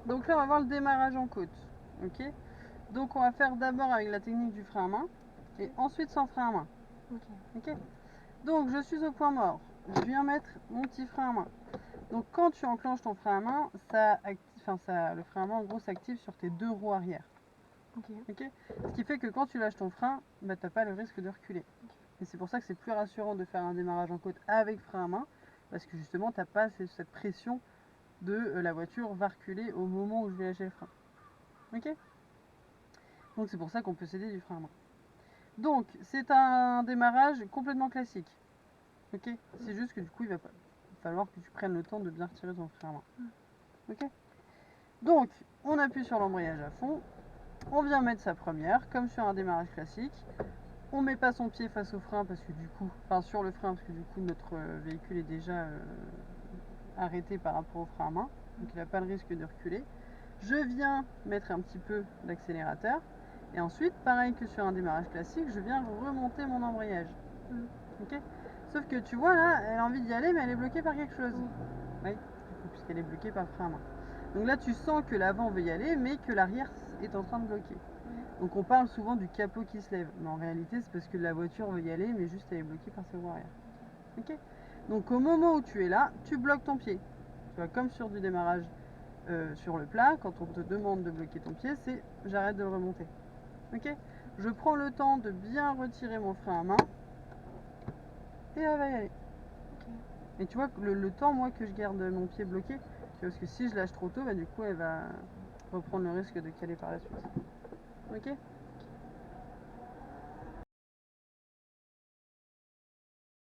Donc là, on va voir le démarrage en côte. Ok. Donc on va faire d'abord avec la technique du frein à main et ensuite sans frein à main. Ok. Donc je suis au point mort. Je viens mettre mon petit frein à main. Donc quand tu enclenches ton frein à main, le frein à main en gros s'active sur tes deux roues arrière. Ok. Ce qui fait que quand tu lâches ton frein, bah, tu n'as pas le risque de reculer. Et c'est pour ça que c'est plus rassurant de faire un démarrage en côte avec frein à main, parce que justement tu n'as pas cette pression de la voiture va reculer au moment où je vais lâcher le frein. Ok. Donc c'est pour ça qu'on peut s'aider du frein à main. Donc c'est un démarrage complètement classique. Ok. C'est juste que du coup il va falloir que tu prennes le temps de bien retirer ton frein à main. Ok. Donc on appuie sur l'embrayage à fond. On vient mettre sa première, comme sur un démarrage classique. On met pas son pied face au frein parce que du coup, enfin sur le frein parce que du coup notre véhicule est déjà arrêté par rapport au frein à main, donc il n'a pas le risque de reculer. Je viens mettre un petit peu d'accélérateur et ensuite, pareil que sur un démarrage classique, je viens remonter mon embrayage. Ok. Sauf que tu vois là, elle a envie d'y aller mais elle est bloquée par quelque chose. Oui, puisqu'elle est bloquée par le frein à main. Donc là tu sens que l'avant veut y aller mais que l'arrière est en train de bloquer. Donc on parle souvent du capot qui se lève, mais en réalité c'est parce que la voiture veut y aller, mais juste elle est bloquée par ses roues arrière. Ok. Donc au moment où tu es là, tu bloques ton pied. Tu vois, comme sur du démarrage sur le plat, quand on te demande de bloquer ton pied, c'est j'arrête de le remonter. Ok. Je prends le temps de bien retirer mon frein à main et elle va y aller. Et tu vois le temps moi que je garde mon pied bloqué, parce que si je lâche trop tôt, bah, du coup elle va reprendre le risque de caler par la suite. Ok.